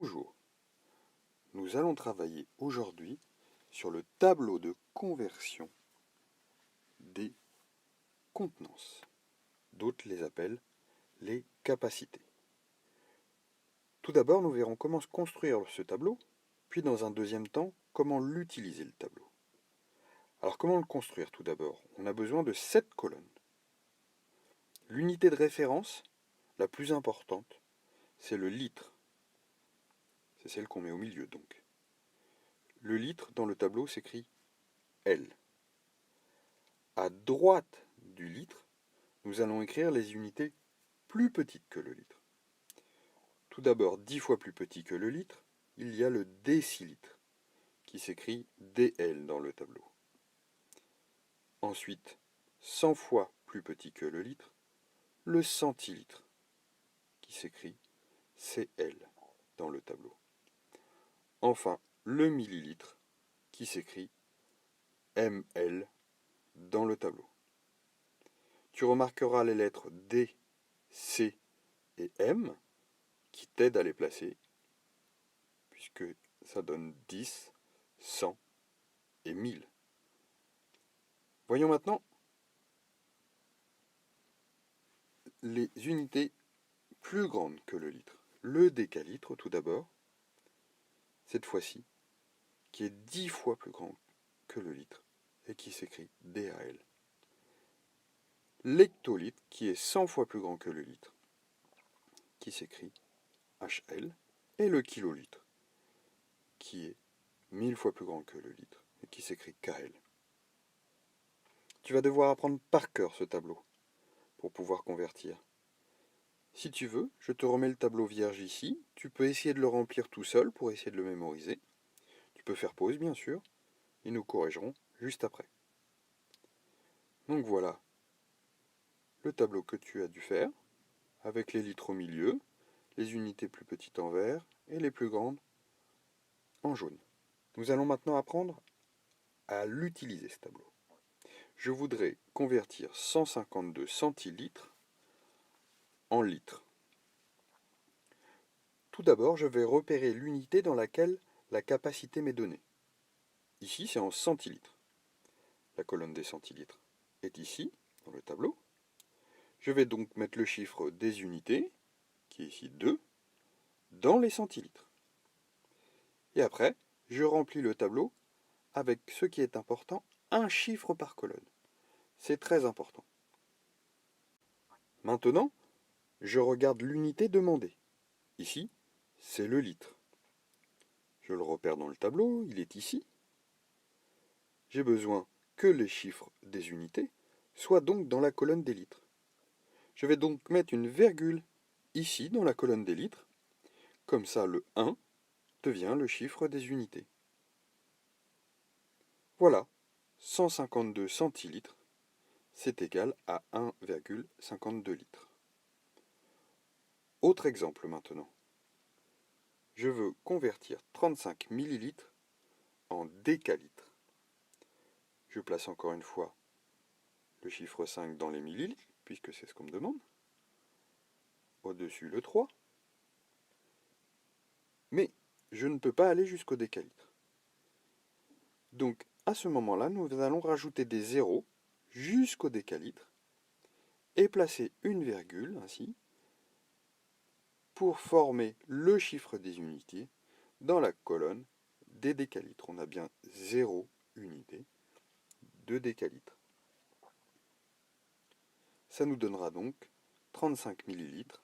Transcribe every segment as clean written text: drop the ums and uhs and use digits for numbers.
Bonjour, nous allons travailler aujourd'hui sur le tableau de conversion des contenances. D'autres les appellent les capacités. Tout d'abord, nous verrons comment se construire ce tableau, puis dans un deuxième temps, comment l'utiliser le tableau. Alors comment le construire tout d'abord? On a besoin de 7 colonnes. L'unité de référence, la plus importante, c'est le litre. C'est celle qu'on met au milieu donc. Le litre dans le tableau s'écrit L. À droite du litre, nous allons écrire les unités plus petites que le litre. Tout d'abord, 10 fois plus petit que le litre, il y a le décilitre, qui s'écrit DL dans le tableau. Ensuite, 100 fois plus petit que le litre, le centilitre, qui s'écrit CL dans le tableau. Enfin, le millilitre, qui s'écrit ML dans le tableau. Tu remarqueras les lettres D, C et M qui t'aident à les placer, puisque ça donne 10, 100 et 1000. Voyons maintenant les unités plus grandes que le litre. Le décalitre, tout d'abord, cette fois-ci, qui est 10 fois plus grand que le litre et qui s'écrit DAL. L'hectolitre, qui est 100 fois plus grand que le litre, qui s'écrit HL. Et le kilolitre, qui est 1000 fois plus grand que le litre et qui s'écrit KL. Tu vas devoir apprendre par cœur ce tableau pour pouvoir convertir. Si tu veux, je te remets le tableau vierge ici. Tu peux essayer de le remplir tout seul pour essayer de le mémoriser. Tu peux faire pause, bien sûr, et nous corrigerons juste après. Donc voilà le tableau que tu as dû faire, avec les litres au milieu, les unités plus petites en vert et les plus grandes en jaune. Nous allons maintenant apprendre à l'utiliser, ce tableau. Je voudrais convertir 152 centilitres en litres. Tout d'abord, je vais repérer l'unité dans laquelle la capacité m'est donnée. Ici, c'est en centilitres. La colonne des centilitres est ici, dans le tableau. Je vais donc mettre le chiffre des unités, qui est ici 2, dans les centilitres. Et après, je remplis le tableau avec ce qui est important, un chiffre par colonne. C'est très important. Maintenant, je regarde l'unité demandée. Ici, c'est le litre. Je le repère dans le tableau, il est ici. J'ai besoin que les chiffres des unités soient donc dans la colonne des litres. Je vais donc mettre une virgule ici dans la colonne des litres. Comme ça, le 1 devient le chiffre des unités. Voilà, 152 centilitres, c'est égal à 1,52 litres. Autre exemple maintenant. Je veux convertir 35 millilitres en décalitres. Je place encore une fois le chiffre 5 dans les millilitres, puisque c'est ce qu'on me demande. Au-dessus le 3. Mais je ne peux pas aller jusqu'au décalitre. Donc à ce moment-là, nous allons rajouter des zéros jusqu'au décalitre et placer une virgule ainsi pour former le chiffre des unités dans la colonne des décalitres. On a bien 0 unité de décalitre. Ça nous donnera donc 35 millilitres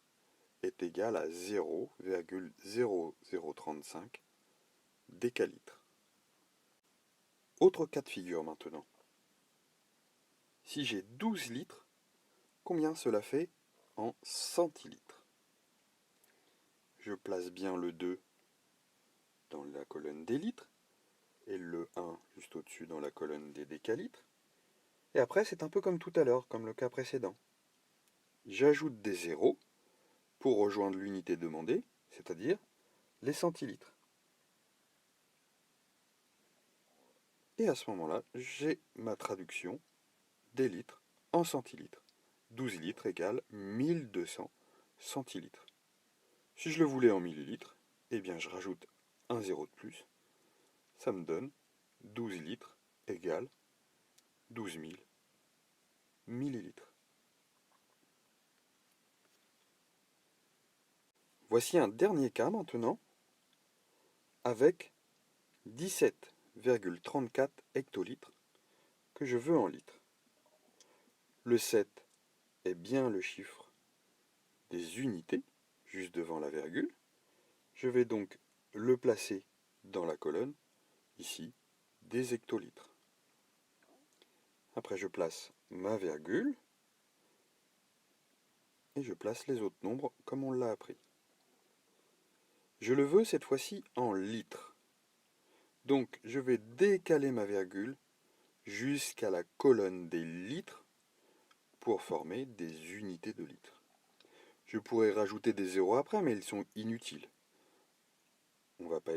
est égal à 0,0035 décalitres. Autre cas de figure maintenant. Si j'ai 12 litres, combien cela fait en centilitres? Je place bien le 2 dans la colonne des litres et le 1 juste au-dessus dans la colonne des décalitres. Et après, c'est un peu comme tout à l'heure, comme le cas précédent. J'ajoute des zéros pour rejoindre l'unité demandée, c'est-à-dire les centilitres. Et à ce moment-là, j'ai ma traduction des litres en centilitres. 12 litres égale 1200 centilitres. Si je le voulais en millilitres, eh bien je rajoute un zéro de plus. Ça me donne 12 litres égale 12 000 millilitres. Voici un dernier cas maintenant avec 17,34 hectolitres que je veux en litres. Le 7 est bien le chiffre des unités, juste devant la virgule. Je vais donc le placer dans la colonne, ici, des hectolitres. Après, je place ma virgule et je place les autres nombres comme on l'a appris. Je le veux cette fois-ci en litres. Donc, je vais décaler ma virgule jusqu'à la colonne des litres pour former des unités de litres. Je pourrais rajouter des zéros après, mais ils sont inutiles. On va pas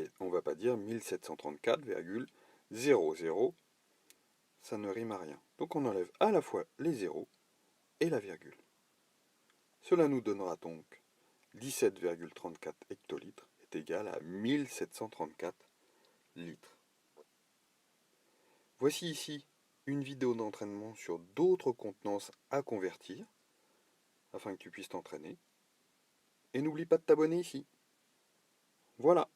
dire 1734,00, ça ne rime à rien. Donc on enlève à la fois les zéros et la virgule. Cela nous donnera donc 17,34 hectolitres est égal à 1734 litres. Voici ici une vidéo d'entraînement sur d'autres contenances à convertir, afin que tu puisses t'entraîner. Et n'oublie pas de t'abonner ici. Voilà.